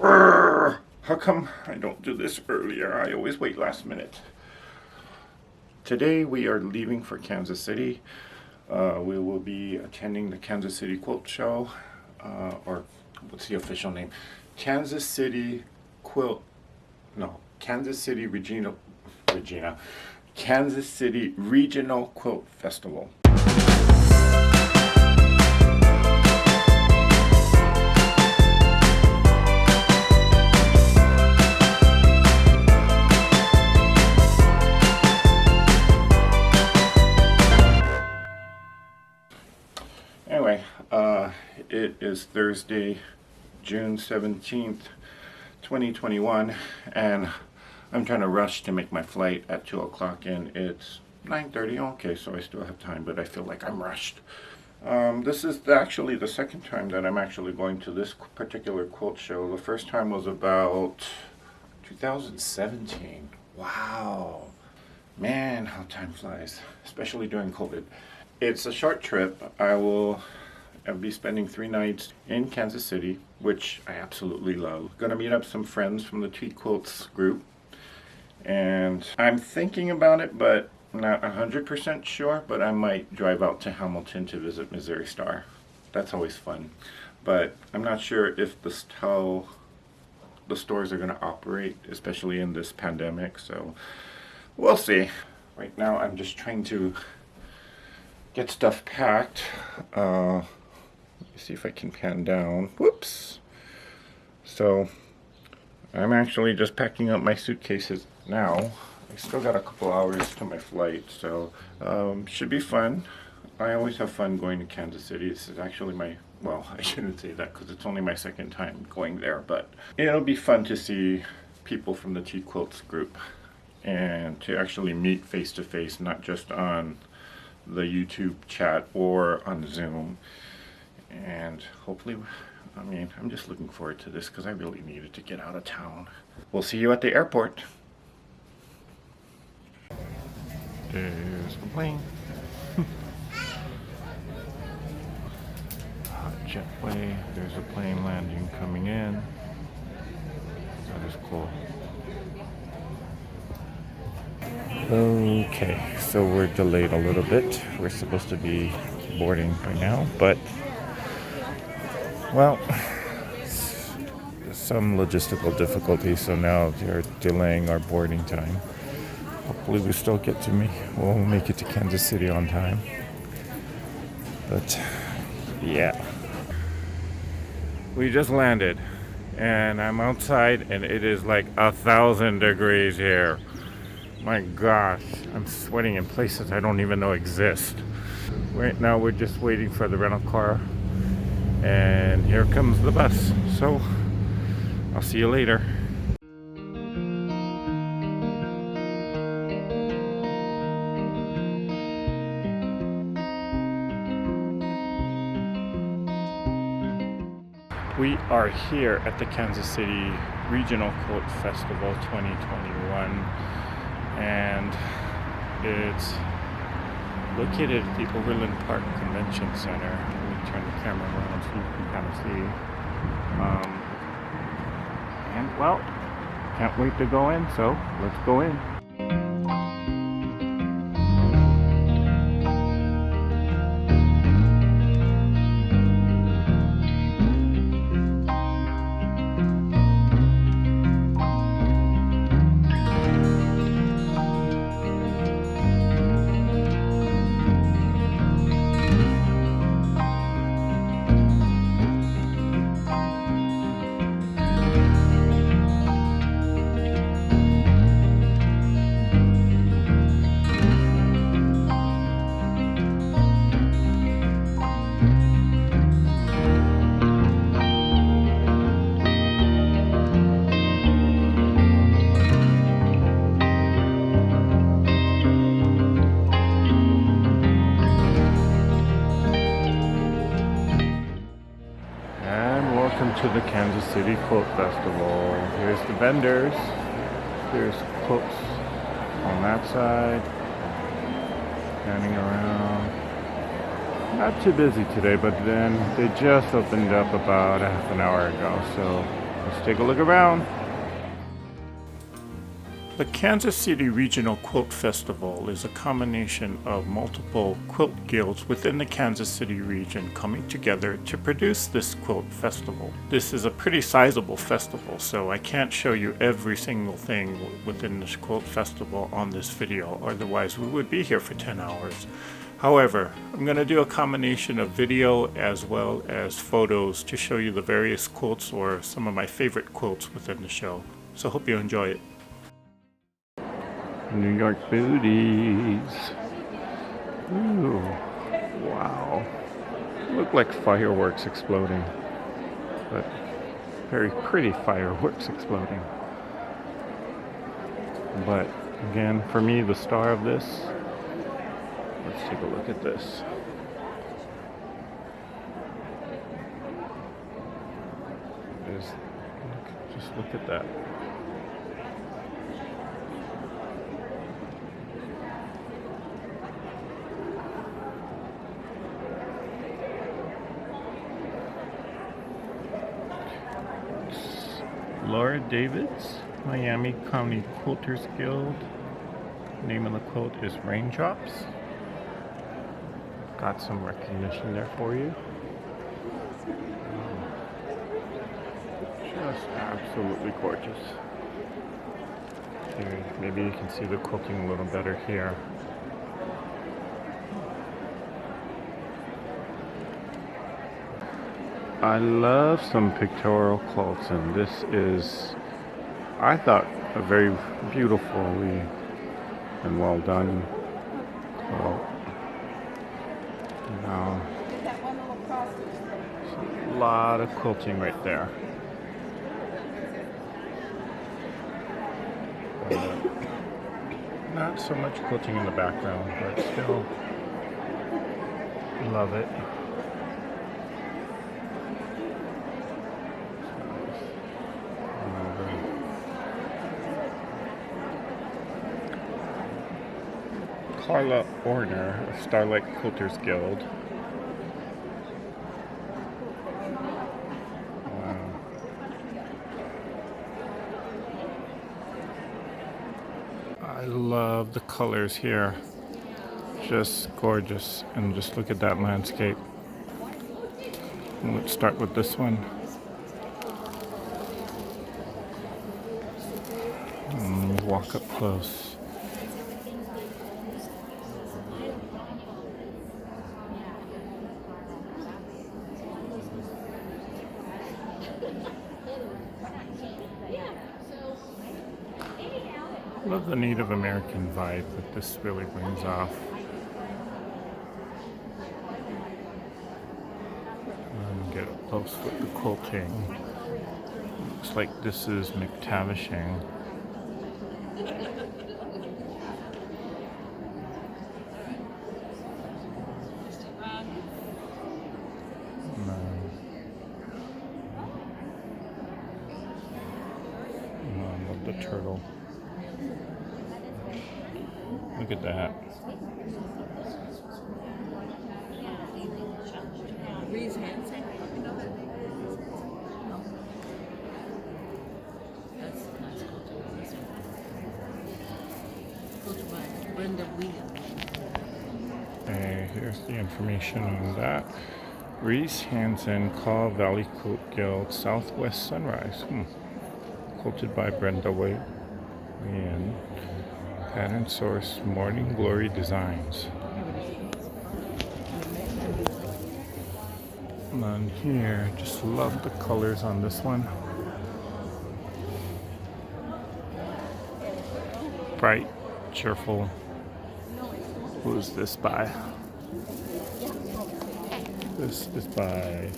How come I don't do this earlier? I always wait last minute. Today we are leaving for Kansas City. We will be attending the Kansas City Quilt Show, or what's the official name? Kansas City Quilt, no, Kansas City Kansas City Regional Quilt Festival. Anyway, it is Thursday, June 17th, 2021, and I'm trying to rush to make my flight at 2 o'clock, and it's 9:30. Okay, so I still have time, but I feel like I'm rushed. This is actually the second time that I'm actually going to this particular quilt show. The first time was about 2017. Wow. Man, how time flies, especially during COVID. It's a short trip. I'll be spending 3 nights in Kansas City, which I absolutely love. Gonna meet up some friends from the Quilts group, and I'm thinking about it, but not 100% sure, but I might drive out to Hamilton to visit Missouri Star. That's always fun, but I'm not sure if how the stores are gonna operate, especially in this pandemic, so we'll see. Right now I'm just trying to get stuff packed. Let me see if I can pan down. Whoops. So I'm actually just packing up my suitcases now. I still got a couple hours to my flight, so should be fun. I always have fun going to Kansas City. This is actually well, I shouldn't say that because it's only my second time going there, but it'll be fun to see people from the Quilts group and to actually meet face to face, not just on the YouTube chat or on Zoom. And hopefully, I'm just looking forward to this because I really needed to get out of town. We'll see you at the airport. There's the plane. Hot jetway. There's a plane landing coming in. That is cool. Okay, so we're delayed a little bit. We're supposed to be boarding by now, but well, some logistical difficulties, so now they're delaying our boarding time. Hopefully we'll make it to Kansas City on time. But yeah, we just landed and I'm outside and it is like 1,000 degrees here. My gosh, I'm sweating in places I don't even know exist. Right now we're just waiting for the rental car, and here comes the bus. So I'll see you later. We are here at the Kansas City Regional Quilt Festival 2021. And it's located at the Overland Park Convention Center. Let me turn the camera around so you can kind of see. And well, can't wait to go in, so let's go in. To the Kansas City Quilt Festival. Here's the vendors. There's quilts on that side. Standing around. Not too busy today, but then they just opened up about half an hour ago, so Let's take a look around. The Kansas City Regional Quilt Festival is a combination of multiple quilt guilds within the Kansas City region coming together to produce this quilt festival. This is a pretty sizable festival, so I can't show you every single thing within this quilt festival on this video, otherwise we would be here for 10 hours. However, I'm going to do a combination of video as well as photos to show you the various quilts or some of my favorite quilts within the show. So hope you enjoy it. New York booties. Ooh, wow. Look like fireworks exploding, but very pretty fireworks exploding. But again, for me, the star of this, let's take a look at this. Just look at that. Laura Davids, Miami County Quilters Guild. Name of the quilt is Raindrops. Got some recognition there for you. Just absolutely gorgeous. Here, maybe you can see the quilting a little better here. I love some pictorial quilts, and this is, I thought, a very beautifully and well done quilt. Now, a lot of quilting right there. Not so much quilting in the background, but still love it. Carla Orner of Starlight Quilters Guild. I love the colors here. Just gorgeous. And just look at that landscape. Let's start with this one. And walk up close. Love the Native American vibe that this really brings off. Get up close with the quilting. Looks like this is McTavishing. I love the turtle. Look at that. Okay, here's the information on that. Reese Hansen, Kaw Valley Quilt Guild, Southwest Sunrise. Quilted by Brenda Wade. And Pattern Source, Morning Glory Designs. And on here, just love the colors on this one. Bright, cheerful. Who's this by? This is by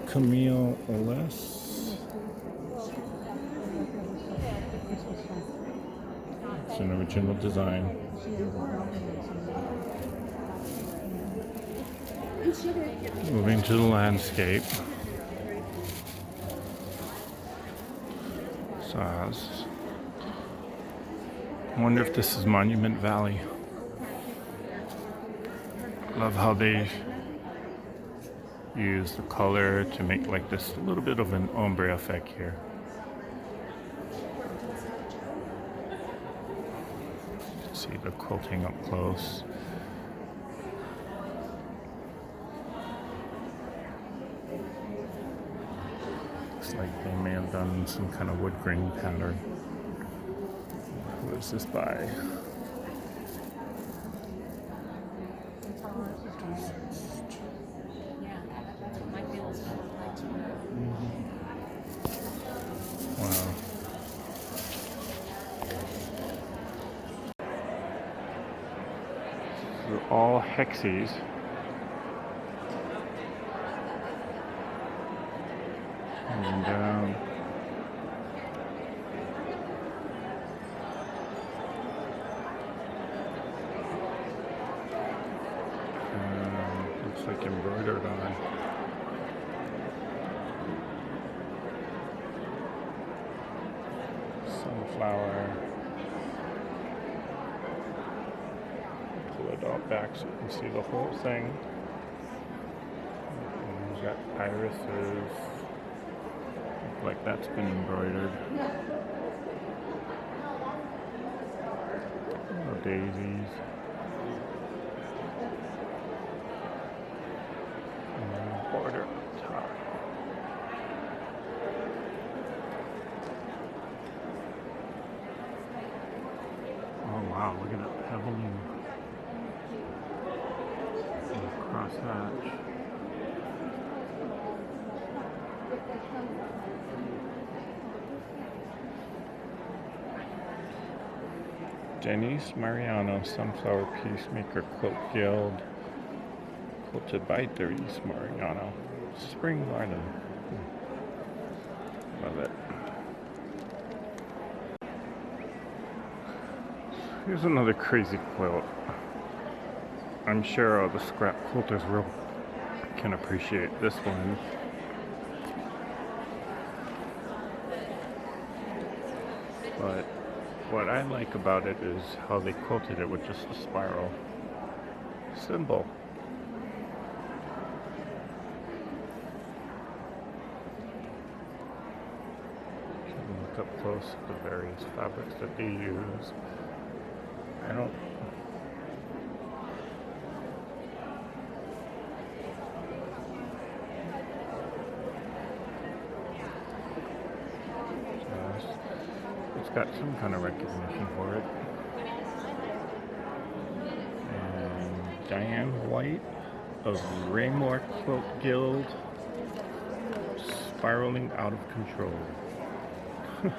Camille Oles. It's an original design. Moving to the landscape. Size. I wonder if this is Monument Valley. Love how they use the color to make like this a little bit of an ombre effect here. See the quilting up close. Looks like they may have done some kind of wood grain pattern. Who is this by? Wow. They're all hexes. And down. Looks like embroidered on. Sunflower. Pull it all back so you can see the whole thing. And we've got irises. Look like that's been embroidered. Little daisies. And border up top. Oh wow, look at that pebbling crosshatch. Denise Mariano, Sunflower Peacemaker Quilt Guild, quilted by Denise Mariano. Spring Garden. Love it. Here's another crazy quilt. I'm sure the scrap quilters can appreciate this one. But what I like about it is how they quilted it with just a spiral symbol. You can look up close at the various fabrics that they use. I don't It's got some kind of recognition for it. And Diane White of Raymore Quilt Guild, spiraling out of control. Wow.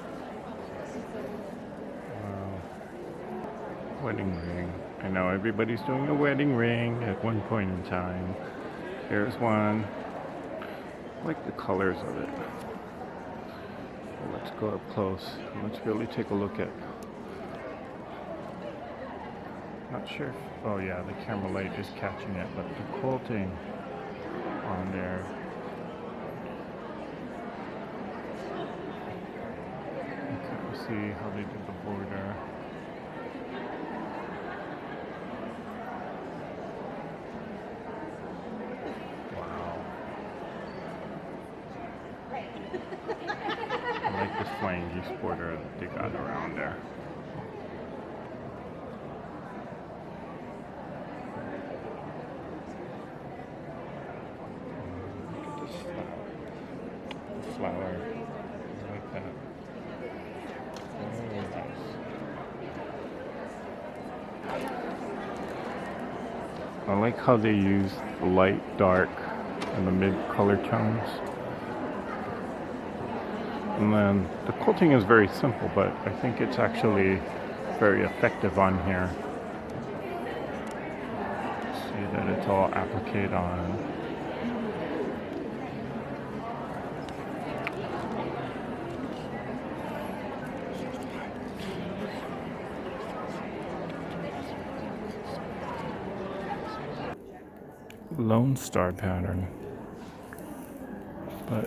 Wedding ring. I know everybody's doing a wedding ring at one point in time. Here's one. I like the colors of it. Let's go up close. Let's really take a look at. Not sure if, oh yeah, the camera light is catching it, but the quilting on there. You can see how they did the border. I like this flying geese border that they got around there. Look at this flower. The flower. I like that. Oh, nice. I like how they use the light, dark, and the mid-color tones. And then the quilting is very simple, but I think it's actually very effective on here. See that it's all appliqued on. Lone Star pattern. But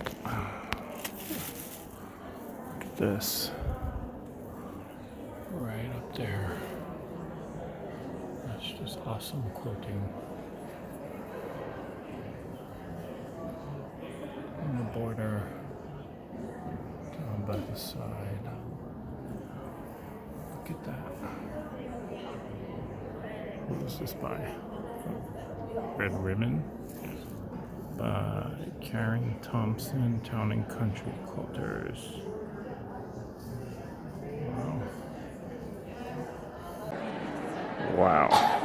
look at this. Right up there. That's just awesome quilting. border down by the side. Look at that. What was this by? Red Ribbon by Karen Thompson, Town and Country Quilters. Wow. Wow.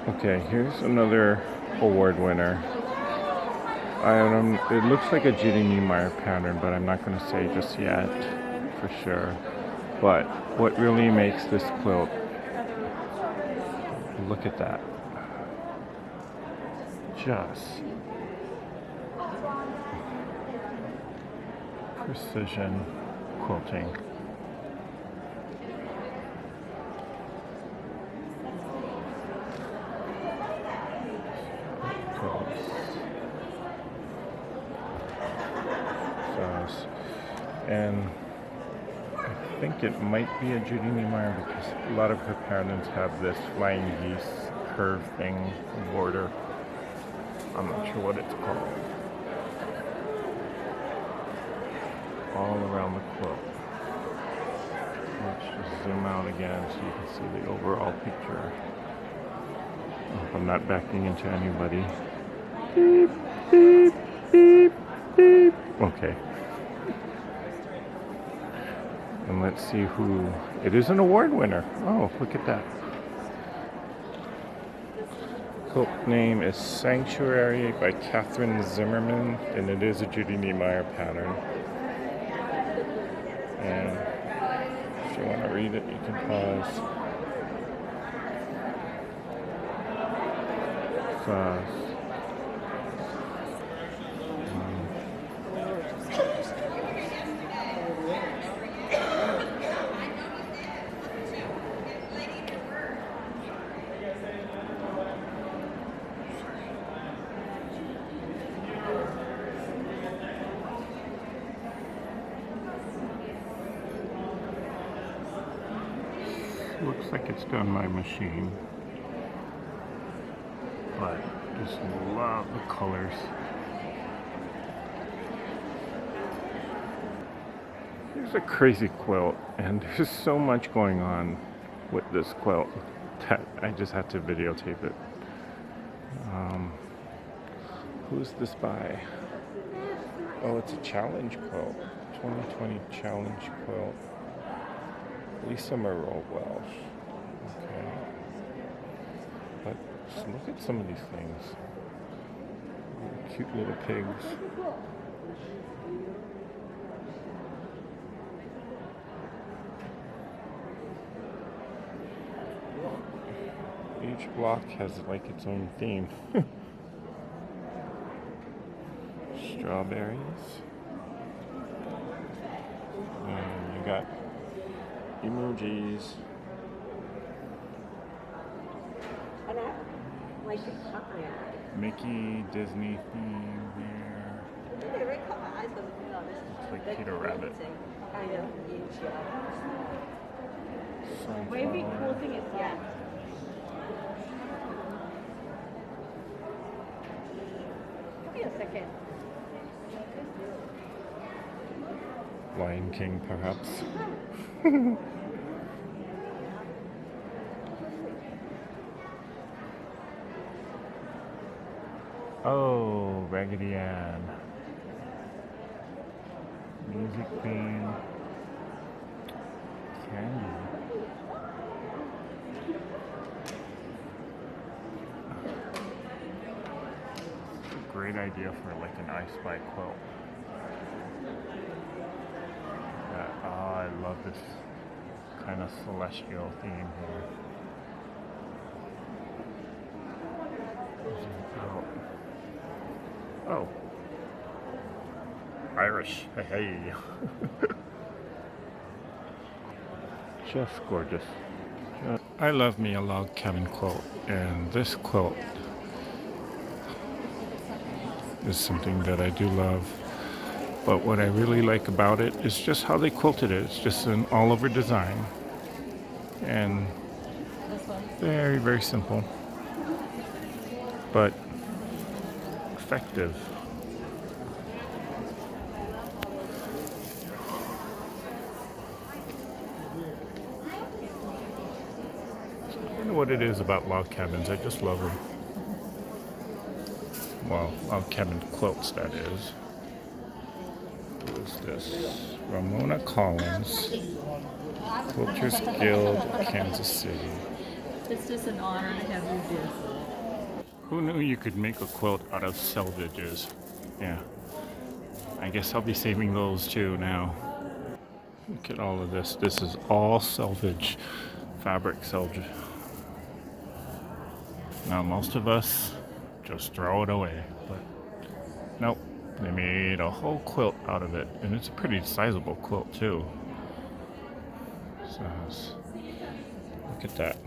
Okay, here's another award winner. It looks like a Judy Niemeyer pattern, but I'm not going to say just yet for sure. But what really makes this quilt, look at that. Just precision quilting. And I think it might be a Judy Niemeyer because a lot of her patterns have this flying geese curve thing border. I'm not sure what it's called. All around the quilt. Let's just zoom out again so you can see the overall picture. I hope I'm not backing into anybody. Beep, beep, beep, beep. Okay. And let's see who... It is an award winner. Oh, look at that. Quilt name is Sanctuary by Catherine Zimmerman, and it is a Judy Niemeyer pattern. And if you want to read it, you can pause. Pause. Looks like it's done by machine, but just love the colors. Here's a crazy quilt, and there's so much going on with this quilt that I just had to videotape it. Who's this by? Oh, it's a challenge quilt, 2020 challenge quilt. Lisa Monroe Welsh. Okay. But just look at some of these things. Cute little pigs. Each block has like its own theme. Strawberries. And you got emojis. Mickey, Disney theme here. Looks like Peter Rabbit. Maybe cool thing is yeah. Give me a second. Lion King, perhaps. Oh, Raggedy Ann. Music Queen. Candy. It's a great idea for like an I Spy quilt. I love this kind of celestial theme here. Oh, Irish, hey. Just gorgeous. I love me a log cabin quilt, and this quilt is something that I do love. But what I really like about it is just how they quilted it. It's just an all-over design, and very, very simple. but effective. I don't know what it is about log cabins. I just love them. Well, log cabin quilts, that is. Who is this? Ramona Collins, Quilters Guild, Kansas City. It's just an honor to have you here. Who knew you could make a quilt out of selvages? Yeah. I guess I'll be saving those too now. Look at all of this. This is all selvage. Fabric selvage. Now most of us just throw it away. But nope. They made a whole quilt out of it. And it's a pretty sizable quilt too. So look at that.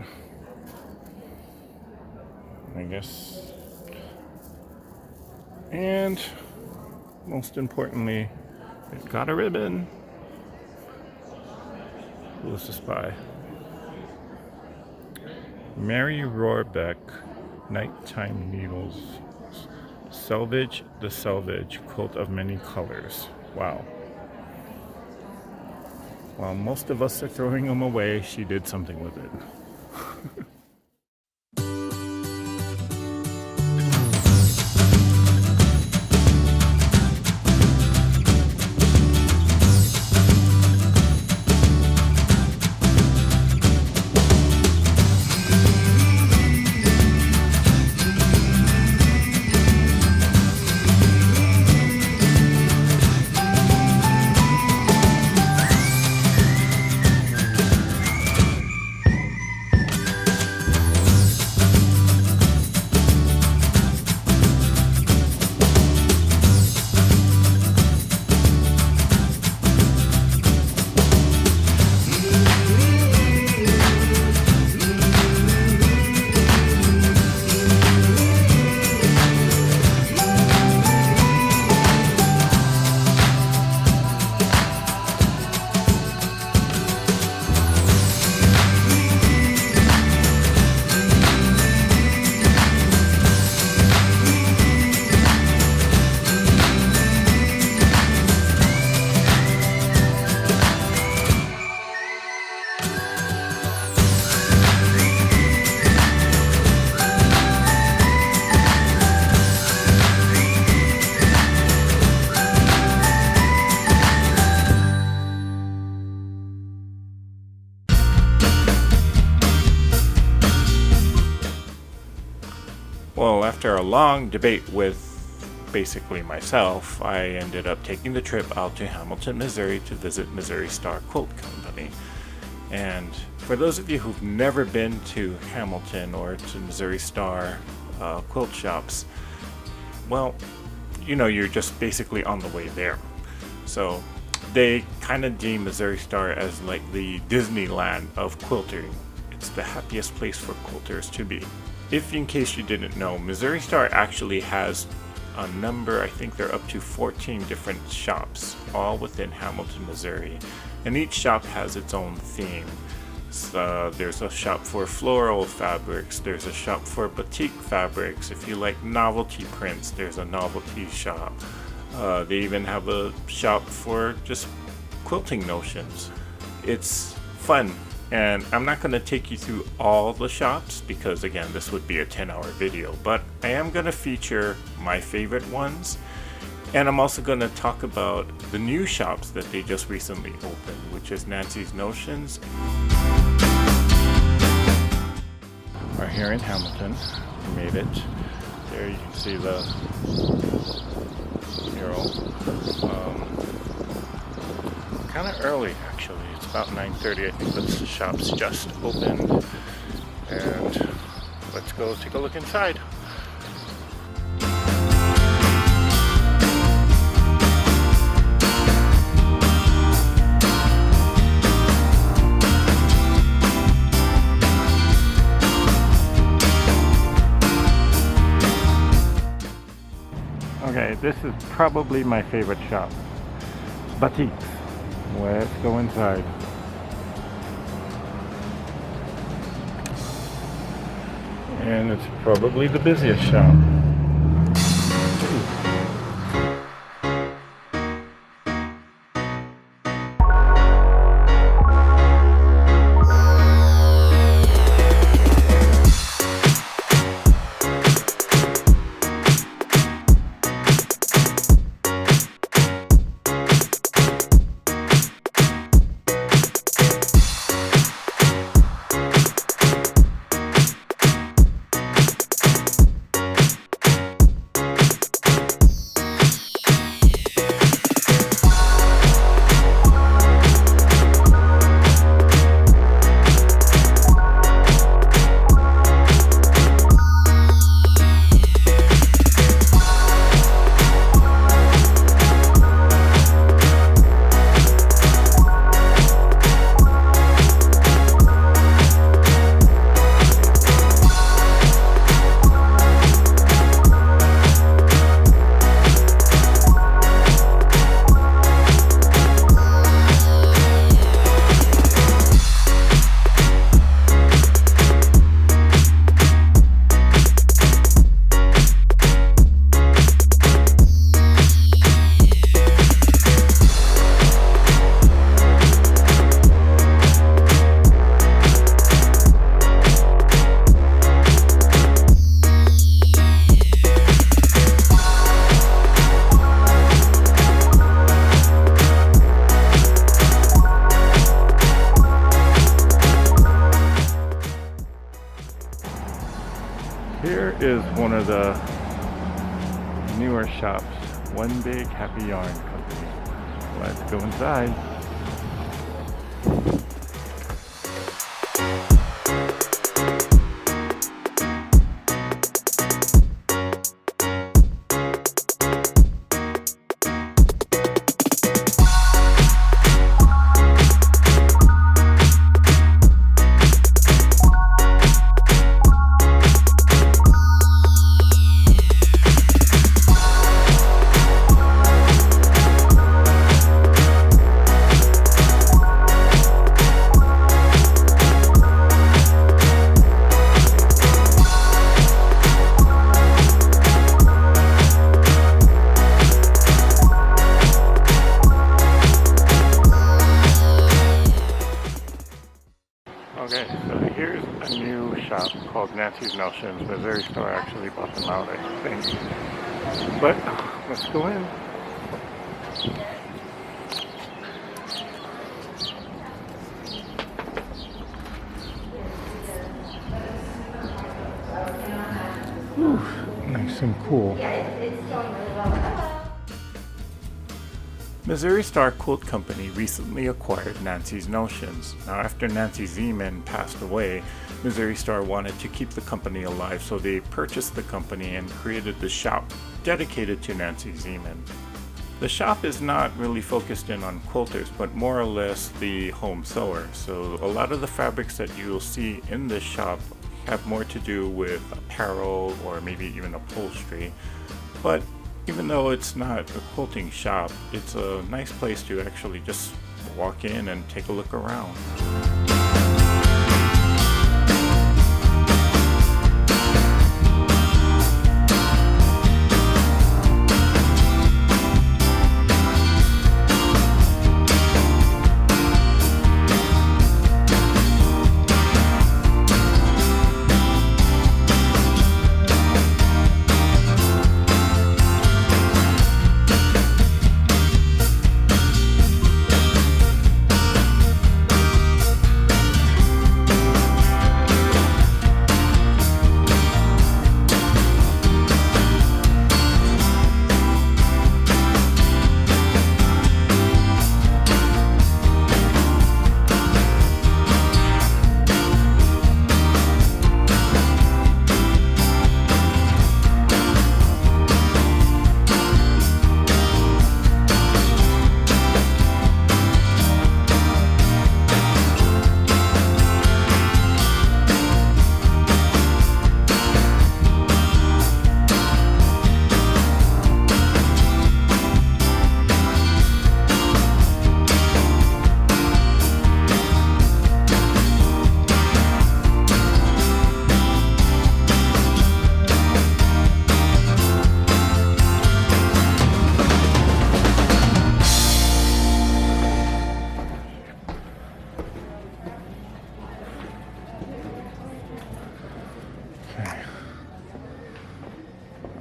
I guess. And most importantly, it got a ribbon. Who was this by? Mary Rohrbeck, Nighttime Needles. Selvage the Selvage, quilt of many colors. Wow. While most of us are throwing them away, she did something with it. Well, after a long debate with basically myself, I ended up taking the trip out to Hamilton, Missouri to visit Missouri Star Quilt Company. And for those of you who've never been to Hamilton or to Missouri Star quilt shops, well, you know, you're just basically on the way there. So they kind of deem Missouri Star as like the Disneyland of quilting. It's the happiest place for quilters to be. If in case you didn't know, Missouri Star actually has a number, I think they're up to 14 different shops, all within Hamilton, Missouri. And each shop has its own theme. So there's a shop for floral fabrics, there's a shop for batik fabrics. If you like novelty prints, there's a novelty shop. They even have a shop for just quilting notions. It's fun. And I'm not going to take you through all the shops because, again, this would be a 10-hour video, but I am going to feature my favorite ones, and I'm also going to talk about the new shops that they just recently opened, which is Nancy's Notions. We're here in Hamilton. We made it. There you can see the mural. Kind of early, actually. It's about 9:30. I think the shop's just opened. And let's go take a look inside. Okay, this is probably my favorite shop. Batiks. Let's go inside. And it's probably the busiest shop. Here is one of the newer shops, One Big Happy Yarn Company. Let's go inside. Okay, so here's a new shop called Nancy's Notions. Missouri Star actually bought them out, I think. But let's go in. Whew, nice and cool. Missouri Star Quilt Company recently acquired Nancy's Notions. Now, after Nancy Zeman passed away, Missouri Star wanted to keep the company alive, so they purchased the company and created the shop dedicated to Nancy Zeman. The shop is not really focused in on quilters, but more or less the home sewer. So a lot of the fabrics that you'll see in this shop have more to do with apparel or maybe even upholstery. But even though it's not a quilting shop, it's a nice place to actually just walk in and take a look around.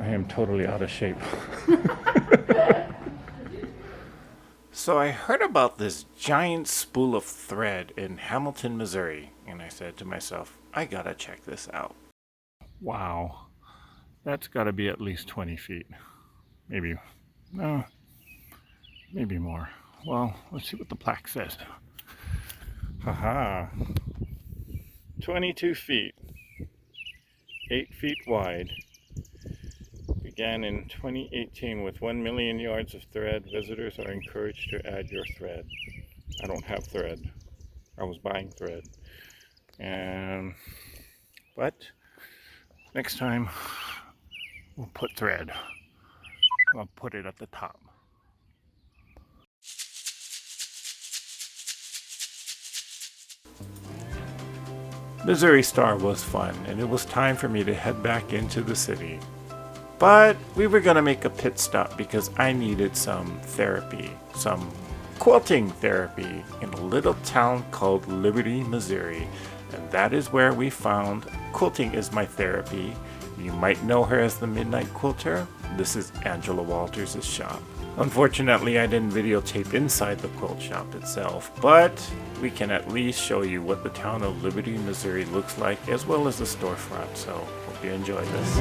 I am totally out of shape. So I heard about this giant spool of thread in Hamilton, Missouri, and I said to myself, I gotta check this out. Wow, that's gotta be at least 20 feet. Maybe, no, maybe more. Well, let's see what the plaque says. Haha, 22 feet, 8 feet wide. Began in 2018 with 1 million yards of thread. Visitors are encouraged to add your thread. I don't have thread. I was buying thread. But next time we'll put thread. I'll put it at the top. Missouri Star was fun, and it was time for me to head back into the city. But we were gonna make a pit stop because I needed some therapy, some quilting therapy in a little town called Liberty, Missouri. And that is where we found Quilting is My Therapy. You might know her as the Midnight Quilter. This is Angela Walters' shop. Unfortunately, I didn't videotape inside the quilt shop itself, but we can at least show you what the town of Liberty, Missouri looks like, as well as the storefront. So hope you enjoy this.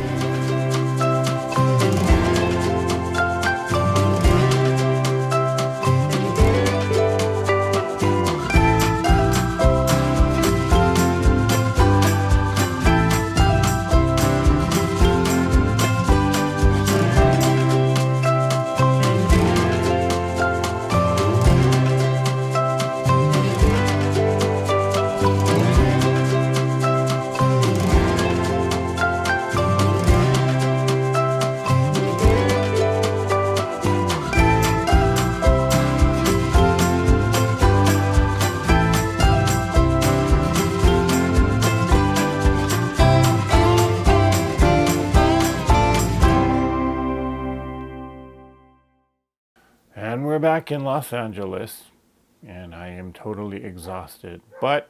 And we're back in Los Angeles, and I am totally exhausted, but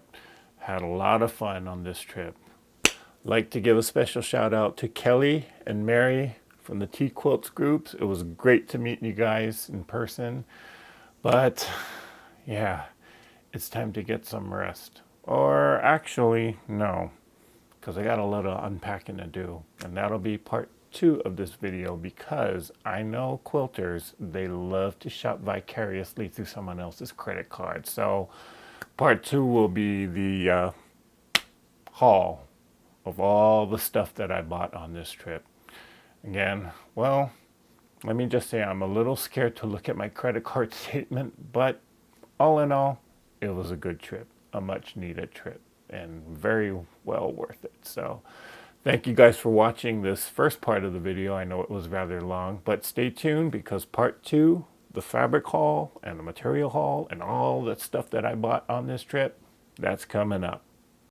had a lot of fun on this trip. Like to give a special shout out to Kelly and Mary from the T Quilts groups. It was great to meet you guys in person, but yeah, it's time to get some rest. Or actually, no, because I got a little unpacking to do, and that'll be part 2 of this video, because I know quilters, they love to shop vicariously through someone else's credit card. So part 2 will be the haul of all the stuff that I bought on this trip. Again, well, let me just say I'm a little scared to look at my credit card statement, but all in all, it was a good trip, a much needed trip, and very well worth it. So thank you guys for watching this first part of the video. I know it was rather long, but stay tuned, because part 2, the fabric haul and the material haul and all that stuff that I bought on this trip, that's coming up.